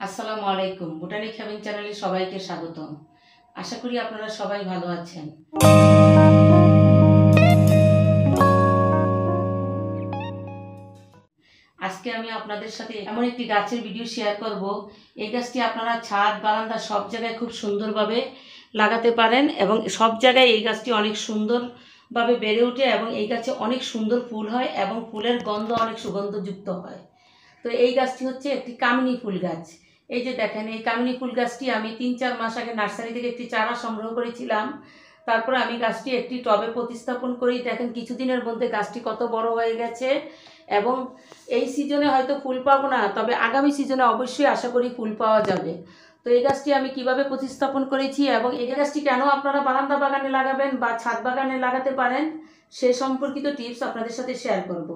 আসসালামু আলাইকুম। Botanic haven চ্যানেলে সবাইকে স্বাগতম। আশা করি আপনারা সবাই ভালো আছেন। আজকে আমি আপনাদের সাথে এমন একটি গাছের ভিডিও শেয়ার করব। এই গাছটি আপনারা ছাদ, বারান্দা সব জায়গায় খুব সুন্দরভাবে লাগাতে পারেন এবং সব জায়গায় এই গাছটি অনেক সুন্দরভাবে বেড়ে ওঠে এবং এই গাছে অনেক সুন্দর ফুল হয় এবং ফুলের গন্ধ অনেক সুগন্ধযুক্ত হয়। তো এই গাছটি হচ্ছে একটি কামিনী ফুল গাছ। এই যে দেখেন, এই কামিনী ফুল গাছটি আমি ৩-৪ মাস আগে নার্সারি থেকে একটি চারা সংগ্রহ করেছিলাম। তারপরে আমি গাছটি একটি টবে প্রতিস্থাপন করি। দেখেন কিছুদিনের মধ্যে গাছটি কত বড় হয়ে গেছে এবং এই সিজনে হয়তো ফুল পাবো না, তবে আগামী সিজনে অবশ্যই আশা করি ফুল পাওয়া যাবে। তো এই গাছটি আমি কিভাবে প্রতিস্থাপন করেছি এবং এই গাছটি কেন আপনারা বারান্দা বাগানে লাগাবেন বা ছাদ বাগানে লাগাতে পারেন সে সম্পর্কিত টিপস আপনাদের সাথে শেয়ার করব।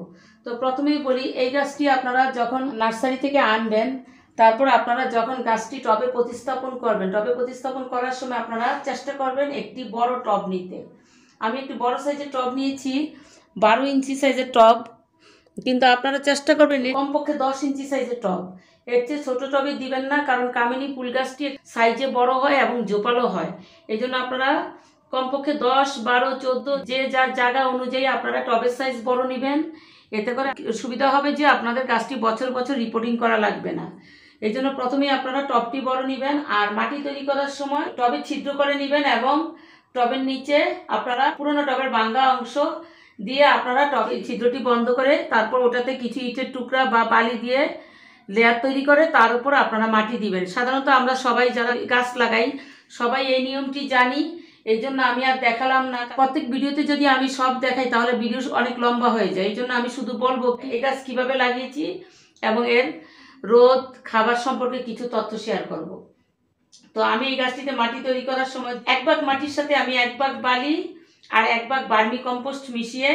তো প্রথমেই বলি, এই গাছটি আপনারা যখন নার্সারি থেকে আনবেন, তারপর আপনারা যখন গাছটি টবে প্রতিস্থাপন করবেন, টবে প্রতিস্থাপন করার সময় আপনারা চেষ্টা করবেন একটি বড় টব নিতে। আমি একটি বড় সাইজের টব নিয়েছি, 12 ইঞ্চি সাইজের টব, কিন্তু আপনারা চেষ্টা করবেন কমপক্ষে 10 ইঞ্চি সাইজের টব। এর চেয়ে ছোট টবে দিবেন না, কারণ কামিনী ফুল গাছটি সাইজে বড় হয় এবং জোপালো হয়। এই জন্য আপনারা কমপক্ষে 10, 12, 14 যে যার জায়গা অনুযায়ী আপনারা টবের সাইজ বড় নেবেন। এতে করে সুবিধা হবে যে আপনাদের গাছটি বছর বছর রিপোর্টিং করা লাগবে না। এই জন্য প্রথমেই আপনারা টবটি বড় নেবেন আর মাটি তৈরি করার সময় টবে ছিদ্র করে নেবেন এবং টবের নিচে আপনারা পুরোনো টবের ভাঙ্গা অংশ দিয়ে আপনারা টবের ছিদ্রটি বন্ধ করে তারপর ওটাতে কিছু ইটের টুকরা বা বালি দিয়ে লেয়ার তৈরি করে তার উপর আপনারা মাটি দিবেন। সাধারণত আমরা সবাই যারা গাছ লাগাই সবাই এই নিয়মটি জানি, এই জন্য আমি আর দেখালাম না। প্রত্যেক ভিডিওতে যদি আমি সব দেখাই তাহলে ভিডিও অনেক লম্বা হয়ে যায়। এই জন্য আমি শুধু বলবো এই গাছ কীভাবে লাগিয়েছি এবং এর রোদ, খাবার সম্পর্কে কিছু তথ্য শেয়ার করব। তো আমি এই গাছটিতে মাটি তৈরি করার সময় 1 ভাগ মাটির সাথে আমি 1 ভাগ বালি আর 1 ভাগ ভার্মি কম্পোস্ট মিশিয়ে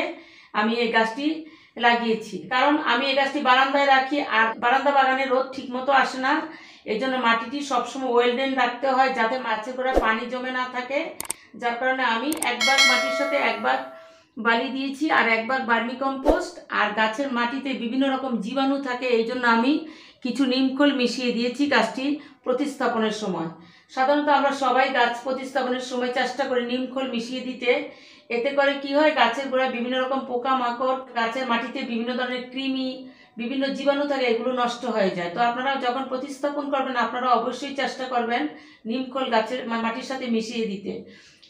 আমি এই গাছটি লাগিয়েছি। কারণ আমি এই গাছটি বারান্দায় রাখি আর বারান্দা বাগানে রোদ ঠিকমতো আসে না। এই জন্য মাটিটি সবসময় ওয়েল ড্রেন রাখতে হয় যাতে গাছের গোড়ায় পানি জমে না থাকে। যার কারণে আমি 1 ভাগ মাটির সাথে 1 ভাগ বালি দিয়েছি আর 1 ভাগ ভার্মি কম্পোস্ট। আর গাছের মাটিতে বিভিন্ন রকম জীবাণু থাকে, এই জন্য আমি কিছু নিমখোল মিশিয়ে দিয়েছি গাছটি প্রতিস্থাপনের সময়। সাধারণত আমরা সবাই গাছ প্রতিস্থাপনের সময় চেষ্টা করি নিমখোল মিশিয়ে দিতে। এতে করে কি হয়, গাছের গোড়ায় বিভিন্ন রকম পোকামাকড়, গাছের মাটিতে বিভিন্ন ধরনের কৃমি, বিভিন্ন জীবাণু থাকে, এগুলো নষ্ট হয়ে যায়। তো আপনারা যখন প্রতিস্থাপন করবেন আপনারা অবশ্যই চেষ্টা করবেন নিমখোল গাছের মাটির সাথে মিশিয়ে দিতে।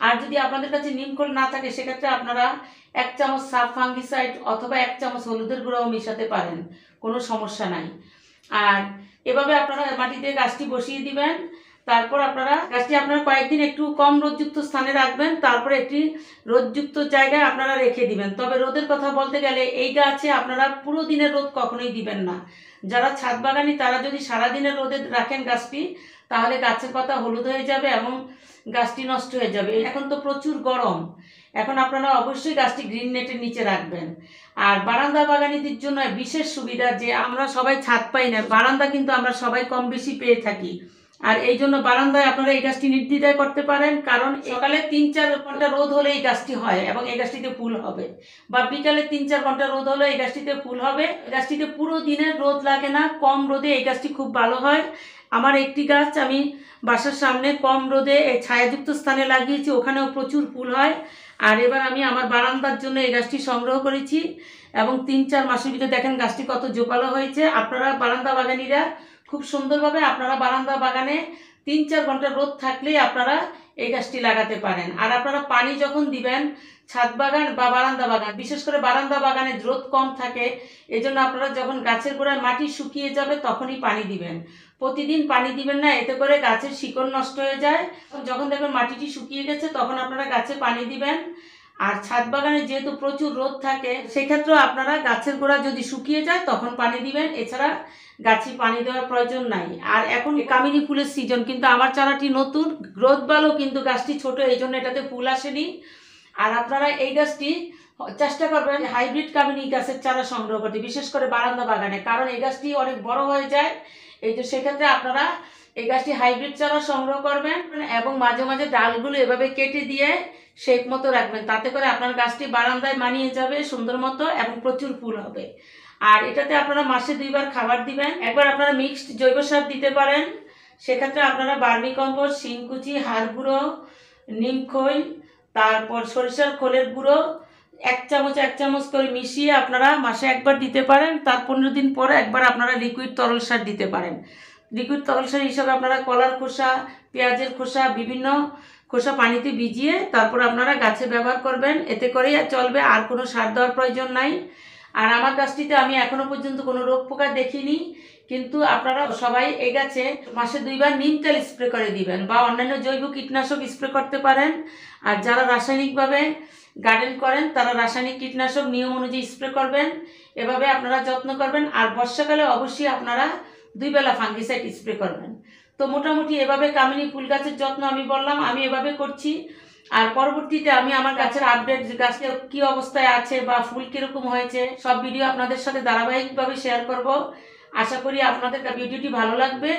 আর যদি আপনাদের কাছে নিমখোল না থাকে সেক্ষেত্রে আপনারা 1 চামচ সাব ফাঙ্গিসাইড অথবা 1 চামচ হলুদের গুঁড়াও মিশাতে পারেন, কোনো সমস্যা নাই। আর এভাবে আপনারা মাটিতে গাছটি বসিয়ে দিবেন। তারপর গাছটি আপনারা কয়েকদিন একটু কম রোদযুক্ত স্থানে রাখবেন, তারপরে একটি রোদযুক্ত জায়গায় আপনারা রেখে দিবেন। তবে রোদের কথা বলতে গেলে এই গাছে আপনারা পুরো দিনের রোদ কখনোই দিবেন না। যারা ছাদ বাগানি তারা যদি সারাদিনের রোদে রাখেন গাছটি, তাহলে গাছের পাতা হলুদ হয়ে যাবে এবং গাছটি নষ্ট হয়ে যাবে। এখন তো প্রচুর গরম, এখন আপনারা অবশ্যই গাছটি গ্রিন নেটের নিচে রাখবেন। আর বারান্দা বাগানীদের জন্য বিশেষ সুবিধা যে আমরা সবাই ছাদ পাই না, বারান্দা কিন্তু আমরা সবাই কম বেশি পেয়ে থাকি। আর এই জন্য বারান্দায় আপনারা এই গাছটি নির্দ্বিধায় করতে পারেন, কারণ সকালে 3-4 ঘন্টা রোদ হলে এই গাছটি হয় এবং এই গাছটিতে ফুল হবে, বা বিকালে 3-4 ঘন্টা রোদ হলে এই গাছটিতে ফুল হবে। এই গাছটিতে পুরো দিনের রোদ লাগে না, কম রোদে এই গাছটি খুব ভালো হয়। আমার একটি গাছ আমি বাসার সামনে কম রোদে ছায়াযুক্ত স্থানে লাগিয়েছি, ওখানেও প্রচুর ফুল হয়। আর এবার আমি আমার বারান্দার জন্য এই গাছটি সংগ্রহ করেছি এবং 3-4 মাসের ভিতরে দেখেন গাছটি কত জোপালো হয়েছে। আপনারা বারান্দা বাগানীরা খুব সুন্দরভাবে আপনারা বারান্দা বাগানে 3-4 ঘন্টা রোদ থাকলেই আপনারা এই গাছটি লাগাতে পারেন। আর আপনারা পানি যখন দিবেন, ছাদ বাগান বা বারান্দা বাগান, বিশেষ করে বারান্দা বাগানে রোদ কম থাকে, এই জন্য আপনারা যখন গাছের গোড়ায় মাটি শুকিয়ে যাবে তখনই পানি দিবেন। প্রতিদিন পানি দিবেন না, এতে করে গাছের শিকড় নষ্ট হয়ে যায়। যখন দেখবেন মাটিটি শুকিয়ে গেছে তখন আপনারা গাছে পানি দিবেন। আর ছাদ বাগানে যেহেতু প্রচুর রোদ থাকে সেক্ষেত্রে আপনারা গাছের গোড়া যদি শুকিয়ে যায় তখন পানি দিবেন, এছাড়া গাছে পানি দেওয়ার প্রয়োজন নাই। আর এখন কামিনী ফুলের সিজন, কিন্তু আমার চারাটি নতুন, গ্রোথ ভালো, কিন্তু গাছটি ছোট, এই জন্য এটাতে ফুল আসেনি। আর আপনারা এই গাছটি চেষ্টা করবেন হাইব্রিড কামিনী গাছের চারা সংগ্রহ করতে, বিশেষ করে বারান্দা বাগানে, কারণ এই গাছটি অনেক বড় হয়ে যায়। এই যে সেক্ষেত্রে আপনারা এই গাছটি হাইব্রিড চারা সংগ্রহ করবেন এবং মাঝে মাঝে ডালগুলো এভাবে কেটে দিয়ে শেপ মতো রাখবেন, তাতে করে আপনার গাছটি বারান্দায় মানিয়ে যাবে সুন্দর মতো এবং প্রচুর ফুল হবে। আর এটাতে আপনারা মাসে 2 বার খাবার দিবেন। একবার আপনারা মিক্সড জৈব সার দিতে পারেন, সেক্ষেত্রে আপনারা বার্মি কম্পোস্ট, শিংকুচি, হাড় গুঁড়ো, নিমখৈল, তারপর সরিষার খোলের গুঁড়ো 1 চামচ করে মিশিয়ে আপনারা মাসে একবার দিতে পারেন। তার 15 দিন পরে একবার আপনারা লিকুইড তরল সার দিতে পারেন। লিকুইড তরল সার হিসাবে আপনারা কলার খোসা, পেঁয়াজের খোসা, বিভিন্ন খোসা পানিতে ভিজিয়ে তারপর আপনারা গাছে ব্যবহার করবেন। এতে করেই চলবে, আর কোনো সার দেওয়ার প্রয়োজন নাই। আর আমার গাছটিতে আমি এখনো পর্যন্ত কোনো রোগ পোকা দেখিনি, কিন্তু আপনারা সবাই এই গাছে মাসে 2 বার নিম তেল স্প্রে করে দিবেন বা অন্যান্য জৈব কীটনাশক স্প্রে করতে পারেন। আর যারা রাসায়নিকভাবে গার্ডেন করেন তারা রাসায়নিক কীটনাশক নিয়ম অনুযায়ী স্প্রে করবেন। এভাবে আপনারা যত্ন করবেন। আর বর্ষাকালে অবশ্যই আপনারা 2 বেলা ফাঙ্গিসাইড স্প্রে করবেন। তো মোটামুটি এভাবে কামিনী ফুল গাছের যত্ন আমি বললাম, আমি এভাবে করছি। আর পরবর্তীতে আমি আমার গাছের আপডেট, গাছের কি অবস্থায় আছে বা ফুল কিরকম হয়েছে, সব ভিডিও আপনাদের সাথে ধারাবাহিকভাবে শেয়ার করব। আশা করি আপনাদের ভিডিওটি ভালো লাগবে।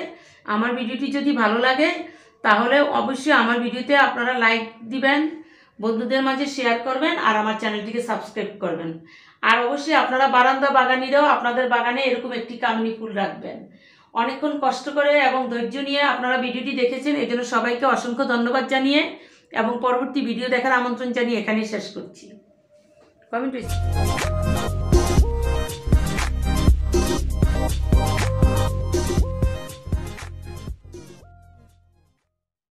আমার ভিডিওটি যদি ভালো লাগে তাহলে অবশ্যই আমার ভিডিওতে আপনারা লাইক দিবেন, বন্ধুদের মাঝে শেয়ার করবেন, আর আমার চ্যানেলটিকে সাবস্ক্রাইব করবেন। আর অবশ্যই আপনারা বারান্দা বাগানিরাও আপনাদের বাগানে এরকম একটি কামিনী ফুল রাখবেন। অনেকক্ষণ কষ্ট করে এবং ধৈর্য নিয়ে আপনারা ভিডিওটি দেখেছেন, এই জন্য সবাইকে অসংখ্য ধন্যবাদ জানিয়ে এবং পরবর্তী ভিডিও দেখার আমন্ত্রণ জানিয়ে এখানেই শেষ করছি। কমেন্ট